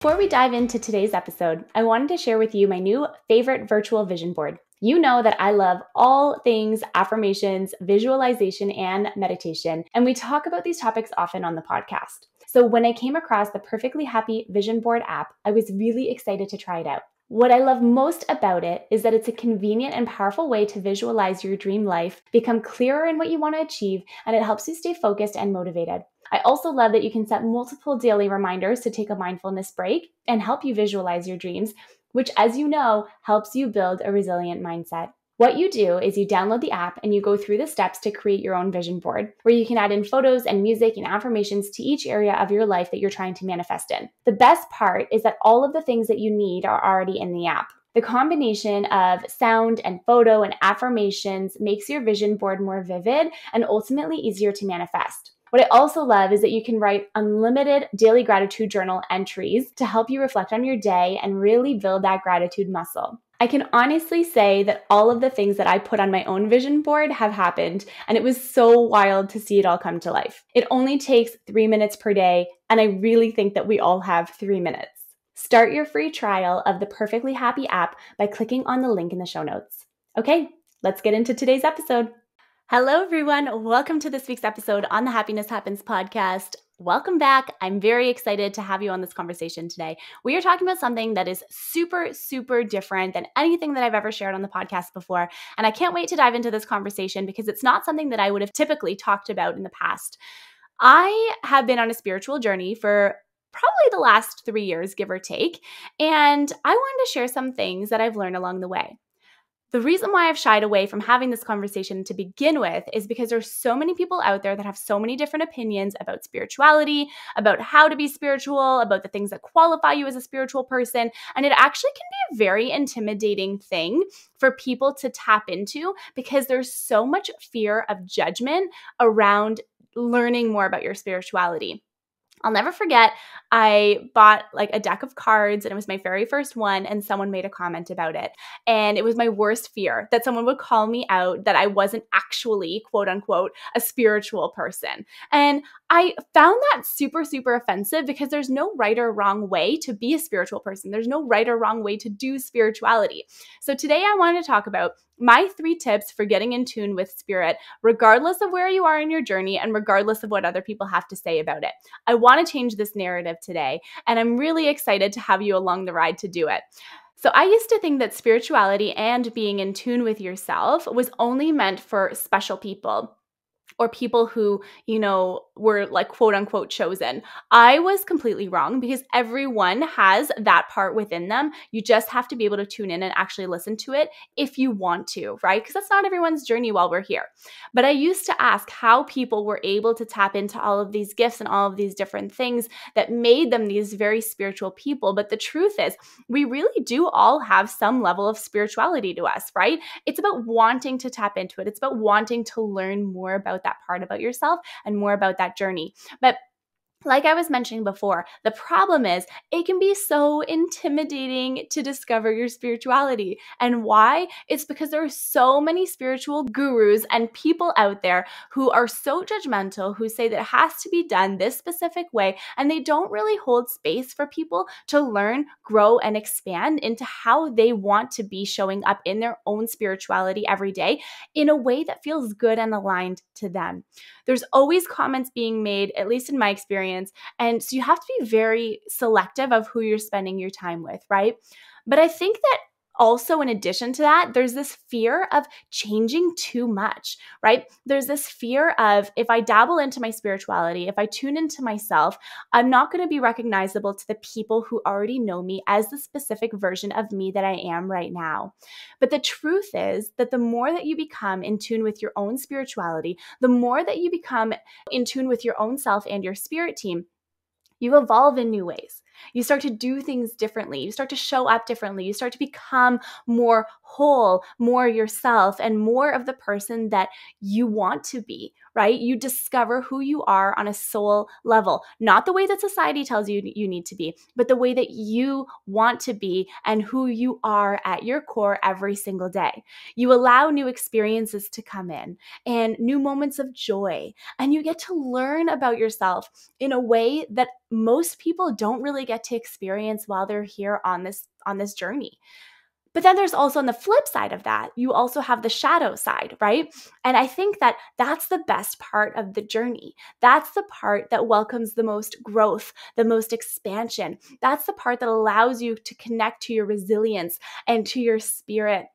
Before we dive into today's episode, I wanted to share with you my new favorite virtual vision board. You know that I love all things affirmations, visualization, and meditation, and we talk about these topics often on the podcast. So when I came across the Perfectly Happy Vision Board app, I was really excited to try it out. What I love most about it is that it's a convenient and powerful way to visualize your dream life, become clearer in what you want to achieve, and it helps you stay focused and motivated. I also love that you can set multiple daily reminders to take a mindfulness break and help you visualize your dreams, which, as you know, helps you build a resilient mindset. What you do is you download the app and you go through the steps to create your own vision board, where you can add in photos and music and affirmations to each area of your life that you're trying to manifest in. The best part is that all of the things that you need are already in the app. The combination of sound and photo and affirmations makes your vision board more vivid and ultimately easier to manifest. What I also love is that you can write unlimited daily gratitude journal entries to help you reflect on your day and really build that gratitude muscle. I can honestly say that all of the things that I put on my own vision board have happened, and it was so wild to see it all come to life. It only takes 3 minutes per day, and I really think that we all have 3 minutes. Start your free trial of the Perfectly Happy app by clicking on the link in the show notes. Okay, let's get into today's episode. Hello, everyone. Welcome to this week's episode on the Happiness Happens podcast. Welcome back. I'm very excited to have you on this conversation today. We are talking about something that is super, super different than anything that I've ever shared on the podcast before. And I can't wait to dive into this conversation because it's not something that I would have typically talked about in the past. I have been on a spiritual journey for probably the last 3 years, give or take. And I wanted to share some things that I've learned along the way. The reason why I've shied away from having this conversation to begin with is because there's so many people out there that have so many different opinions about spirituality, about how to be spiritual, about the things that qualify you as a spiritual person. And it actually can be a very intimidating thing for people to tap into because there's so much fear of judgment around learning more about your spirituality. I'll never forget, I bought like a deck of cards and it was my very first one and someone made a comment about it. And it was my worst fear that someone would call me out that I wasn't actually, quote unquote, a spiritual person. And I found that super, super offensive because there's no right or wrong way to be a spiritual person. There's no right or wrong way to do spirituality. So today I wanted to talk about my 3 tips for getting in tune with spirit, regardless of where you are in your journey and regardless of what other people have to say about it. I want to change this narrative today, and I'm really excited to have you along the ride to do it. So I used to think that spirituality and being in tune with yourself was only meant for special people, or people who, were like quote unquote chosen. I was completely wrong because everyone has that part within them. You just have to be able to tune in and actually listen to it if you want to, right? Because that's not everyone's journey while we're here. But I used to ask how people were able to tap into all of these gifts and all of these different things that made them these very spiritual people. But the truth is, we really do all have some level of spirituality to us, right? It's about wanting to tap into it. It's about wanting to learn more about that part about yourself and more about that journey. But like I was mentioning before, the problem is it can be so intimidating to discover your spirituality. And why? It's because there are so many spiritual gurus and people out there who are so judgmental, who say that it has to be done this specific way, and they don't really hold space for people to learn, grow, and expand into how they want to be showing up in their own spirituality every day in a way that feels good and aligned to them. There's always comments being made, at least in my experience. And so you have to be very selective of who you're spending your time with, right? But I think that also, in addition to that, there's this fear of changing too much, right? There's this fear of if I dabble into my spirituality, if I tune into myself, I'm not going to be recognizable to the people who already know me as the specific version of me that I am right now. But the truth is that the more that you become in tune with your own spirituality, the more that you become in tune with your own self and your spirit team, you evolve in new ways. You start to do things differently. You start to show up differently. You start to become more whole, more yourself, and more of the person that you want to be, right? You discover who you are on a soul level, not the way that society tells you you need to be, but the way that you want to be and who you are at your core every single day. You allow new experiences to come in and new moments of joy, and you get to learn about yourself in a way that most people don't really get to experience while they're here on this journey. But then there's also on the flip side of that, you also have the shadow side, right? And I think that that's the best part of the journey. That's the part that welcomes the most growth, the most expansion. That's the part that allows you to connect to your resilience and to your spirit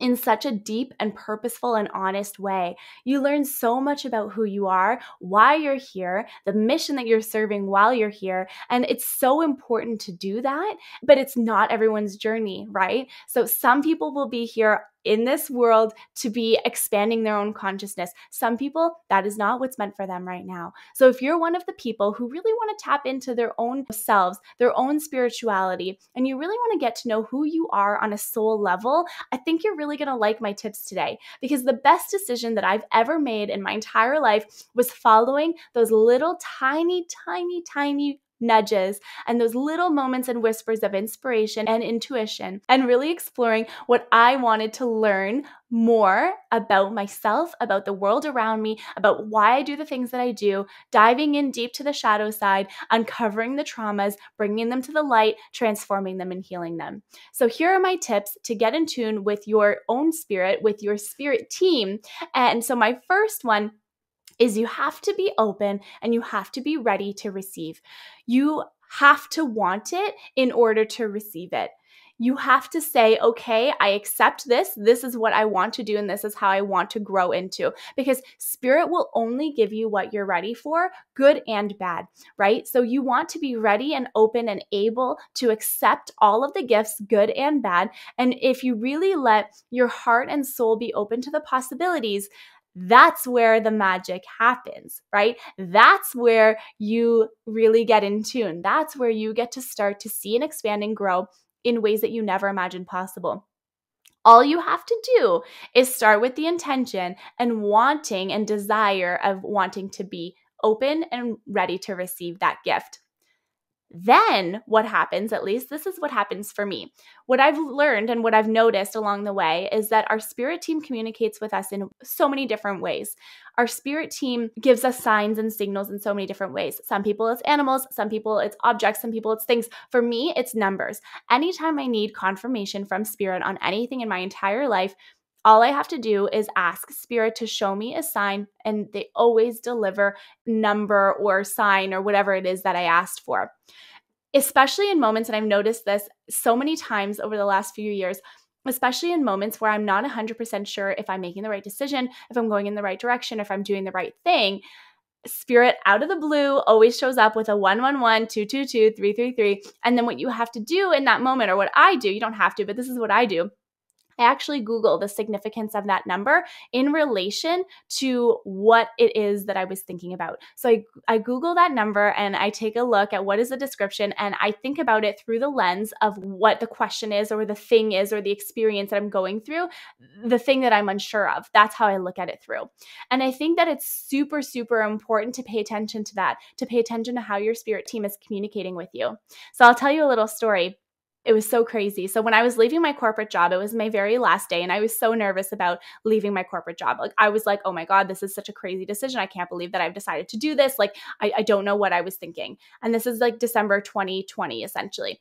in such a deep and purposeful and honest way. You learn so much about who you are, why you're here, the mission that you're serving while you're here. And it's so important to do that, but it's not everyone's journey, right? So some people will be here in this world to be expanding their own consciousness. Some people, that is not what's meant for them right now. So if you're one of the people who really want to tap into their own selves, their own spirituality, and you really want to get to know who you are on a soul level, I think you're really going to like my tips today, because the best decision that I've ever made in my entire life was following those little tiny nudges and those little moments and whispers of inspiration and intuition, and really exploring what I wanted to learn more about myself, about the world around me, about why I do the things that I do, diving in deep to the shadow side, uncovering the traumas, bringing them to the light, transforming them and healing them. So here are my tips to get in tune with your own spirit, with your spirit team. And so my first one is you have to be open and you have to be ready to receive. You have to want it in order to receive it. You have to say, okay, I accept this. This is what I want to do, and this is how I want to grow into. Because spirit will only give you what you're ready for, good and bad, right? So you want to be ready and open and able to accept all of the gifts, good and bad. And if you really let your heart and soul be open to the possibilities, that's where the magic happens, right? That's where you really get in tune. That's where you get to start to see and expand and grow in ways that you never imagined possible. All you have to do is start with the intention and wanting and desire of wanting to be open and ready to receive that gift. Then what happens, at least this is what happens for me. What I've learned and what I've noticed along the way is that our spirit team communicates with us in so many different ways. Our spirit team gives us signs and signals in so many different ways. Some people it's animals, some people it's objects, some people it's things. For me, it's numbers. Anytime I need confirmation from spirit on anything in my entire life, all I have to do is ask spirit to show me a sign, and they always deliver number or sign or whatever it is that I asked for. Especially in moments, and I've noticed this so many times over the last few years, especially in moments where I'm not 100% sure if I'm making the right decision, if I'm going in the right direction, if I'm doing the right thing, spirit out of the blue always shows up with a 111, 222, 333. And then what you have to do in that moment, or what I do, you don't have to, but this is what I do. I actually Google the significance of that number in relation to what it is that I was thinking about. So I Google that number and I take a look at what is the description, and I think about it through the lens of what the question is or the thing is or the experience that I'm going through, the thing that I'm unsure of. That's how I look at it through. And I think that it's super, super important to pay attention to that, to pay attention to how your spirit team is communicating with you. So I'll tell you a little story. It was so crazy. So when I was leaving my corporate job, it was my very last day, and I was so nervous about leaving my corporate job. Like, I was like, oh my God, this is such a crazy decision. I can't believe that I've decided to do this. Like, I don't know what I was thinking. And this is like December 2020, essentially.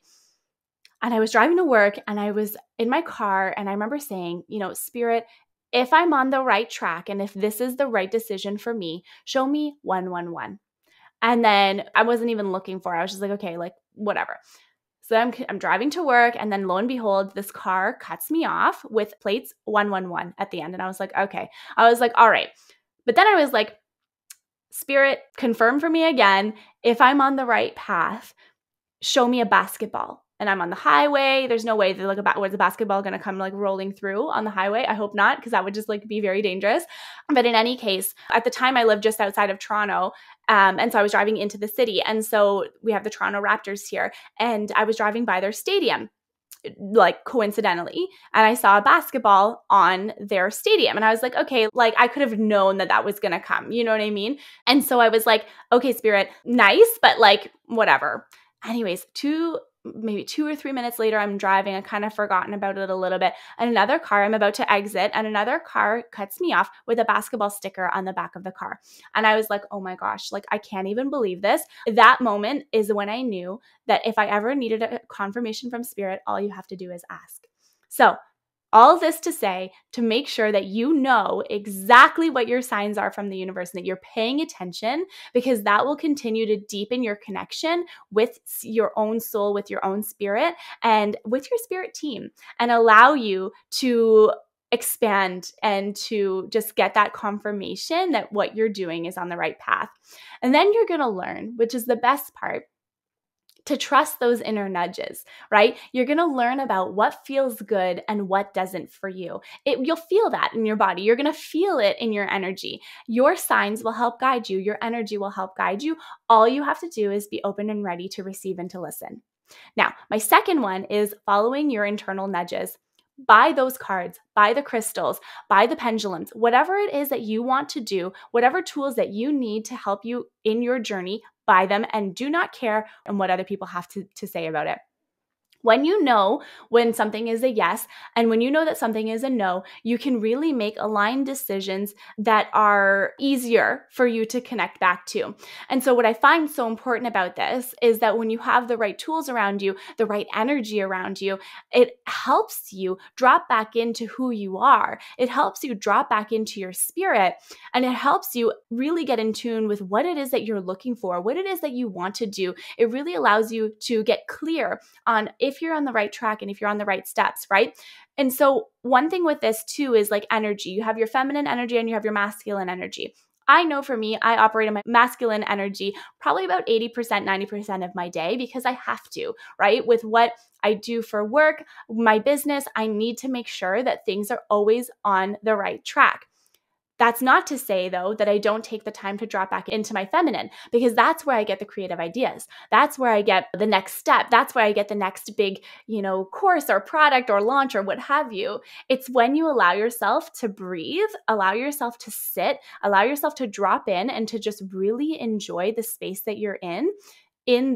And I was driving to work, and I was in my car, and I remember saying, Spirit, if I'm on the right track and if this is the right decision for me, show me 111. And then I wasn't even looking for it. I was just like, okay, like whatever. So I'm driving to work, and then lo and behold, this car cuts me off with plates 111 at the end. And I was like, okay. I was like, all right. But then I was like, Spirit, confirm for me again. If I'm on the right path, show me a basketball. And I'm on the highway. There's no way that where's the basketball going to come like rolling through on the highway? I hope not, because that would just like be very dangerous. But in any case, at the time I lived just outside of Toronto. And so I was driving into the city. And so we have the Toronto Raptors here. And I was driving by their stadium. like coincidentally, and I saw a basketball on their stadium. And I was like, okay, like I could have known that that was going to come. You know what I mean? And so I was like, okay, Spirit, nice, but like whatever. Anyways, maybe 2 or 3 minutes later, I'm driving. I kind of forgotten about it a little bit. And another car, I'm about to exit, and another car cuts me off with a basketball sticker on the back of the car. And I was like, oh my gosh, like I can't even believe this. That moment is when I knew that if I ever needed a confirmation from Spirit, all you have to do is ask. So all of this to say, to make sure that you know exactly what your signs are from the universe and that you're paying attention, because that will continue to deepen your connection with your own soul, with your own spirit, and with your spirit team, and allow you to expand and to just get that confirmation that what you're doing is on the right path. And then you're going to learn, which is the best part, to trust those inner nudges, right? You're going to learn about what feels good and what doesn't for you. You'll feel that in your body. You're going to feel it in your energy. Your signs will help guide you. Your energy will help guide you. All you have to do is be open and ready to receive and to listen. Now, my second one is following your internal nudges. Buy those cards, buy the crystals, buy the pendulums, whatever it is that you want to do, whatever tools that you need to help you in your journey, buy them, and do not care on what other people have to say about it. When you know when something is a yes, and when you know that something is a no, you can really make aligned decisions that are easier for you to connect back to. And so what I find so important about this is that when you have the right tools around you, the right energy around you, it helps you drop back into who you are. It helps you drop back into your spirit, and it helps you really get in tune with what it is that you're looking for, what it is that you want to do. It really allows you to get clear on if you're on the right track and if you're on the right steps, right? And so one thing with this too is like energy. You have your feminine energy and you have your masculine energy. I know for me, I operate in my masculine energy probably about 80%, 90% of my day because I have to, right? With what I do for work, my business, I need to make sure that things are always on the right track. That's not to say, though, that I don't take the time to drop back into my feminine, because that's where I get the creative ideas. That's where I get the next step. That's where I get the next big, course or product or launch or what have you. It's when you allow yourself to breathe, allow yourself to sit, allow yourself to drop in and to just really enjoy the space that you're in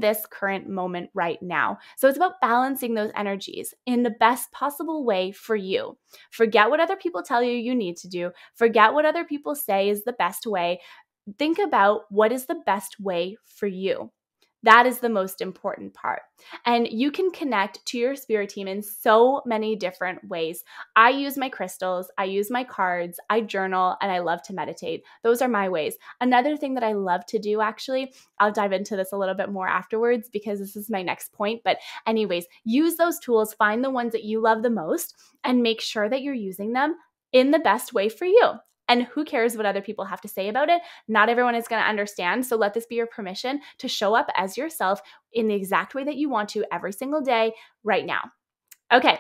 this current moment right now. So it's about balancing those energies in the best possible way for you. Forget what other people tell you need to do. Forget what other people say is the best way. Think about what is the best way for you. That is the most important part. And you can connect to your spirit team in so many different ways. I use my crystals, I use my cards, I journal, and I love to meditate. Those are my ways. Another thing that I love to do, actually, I'll dive into this a little bit more afterwards because this is my next point. But anyways, use those tools, find the ones that you love the most, and make sure that you're using them in the best way for you. And who cares what other people have to say about it? Not everyone is going to understand. So let this be your permission to show up as yourself in the exact way that you want to every single day right now. Okay.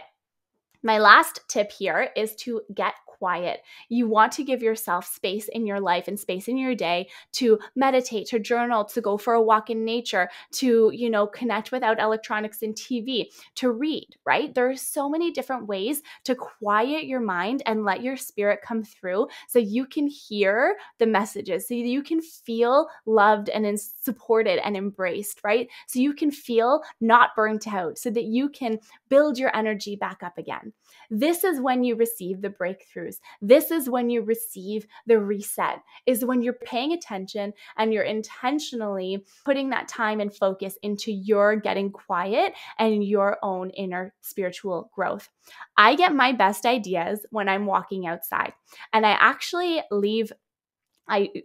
My last tip here is to get quiet. You want to give yourself space in your life and space in your day to meditate, to journal, to go for a walk in nature, to, connect without electronics and TV, to read, right? There are so many different ways to quiet your mind and let your spirit come through so you can hear the messages, so you can feel loved and supported and embraced, right? So you can feel not burnt out, so that you can build your energy back up again. This is when you receive the breakthroughs. This is when you receive the reset, is when you're paying attention and you're intentionally putting that time and focus into your getting quiet and your own inner spiritual growth. I get my best ideas when I'm walking outside, and I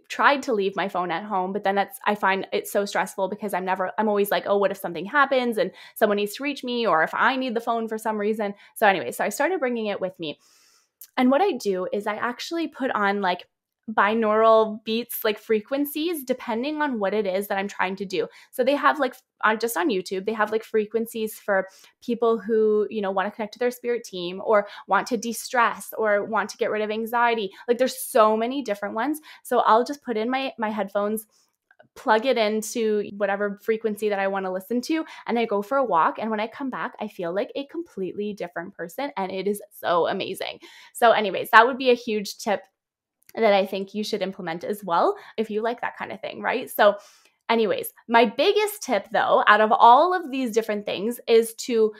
tried to leave my phone at home, but then I find it so stressful because I'm always like, oh, what if something happens and someone needs to reach me, or if I need the phone for some reason. So anyway, I started bringing it with me. And what I do is I actually put on like binaural beats, like frequencies, depending on what it is that I'm trying to do. So they have just on YouTube, they have like frequencies for people who, want to connect to their spirit team or want to de-stress or want to get rid of anxiety. Like there's so many different ones. So I'll just put in my headphones, plug it into whatever frequency that I want to listen to, and I go for a walk. And when I come back, I feel like a completely different person, and it is so amazing. So anyways, that would be a huge tip that I think you should implement as well if you like that kind of thing, right? So anyways, my biggest tip though, out of all of these different things, is to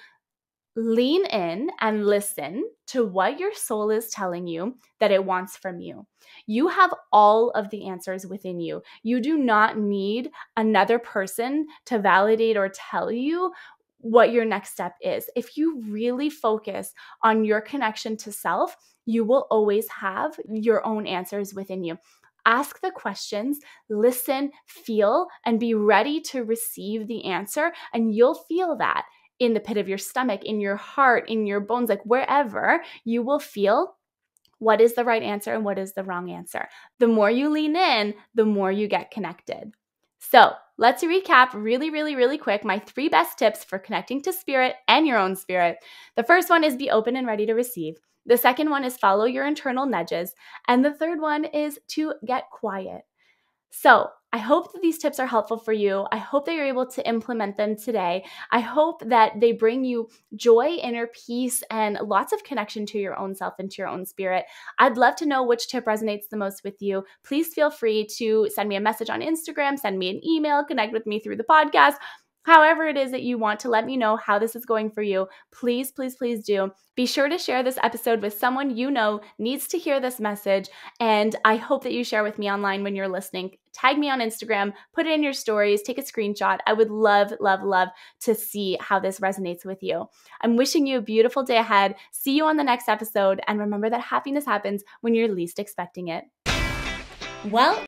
lean in and listen to what your soul is telling you that it wants from you. You have all of the answers within you. You do not need another person to validate or tell you what your next step is. If you really focus on your connection to self, you will always have your own answers within you. Ask the questions, listen, feel, and be ready to receive the answer, and you'll feel that in the pit of your stomach, in your heart, in your bones, like wherever, you will feel what is the right answer and what is the wrong answer. The more you lean in, the more you get connected. So let's recap really, really, really quick my 3 best tips for connecting to spirit and your own spirit. The first one is be open and ready to receive. The second one is follow your internal nudges. And the third one is to get quiet. So I hope that these tips are helpful for you. I hope that you're able to implement them today. I hope that they bring you joy, inner peace, and lots of connection to your own self and to your own spirit. I'd love to know which tip resonates the most with you. Please feel free to send me a message on Instagram, send me an email, connect with me through the podcast. However it is that you want to let me know how this is going for you, please, please, please do. Be sure to share this episode with someone you know needs to hear this message, and I hope that you share with me online when you're listening. Tag me on Instagram, put it in your stories, take a screenshot. I would love, love, love to see how this resonates with you. I'm wishing you a beautiful day ahead. See you on the next episode, and remember that happiness happens when you're least expecting it. Well,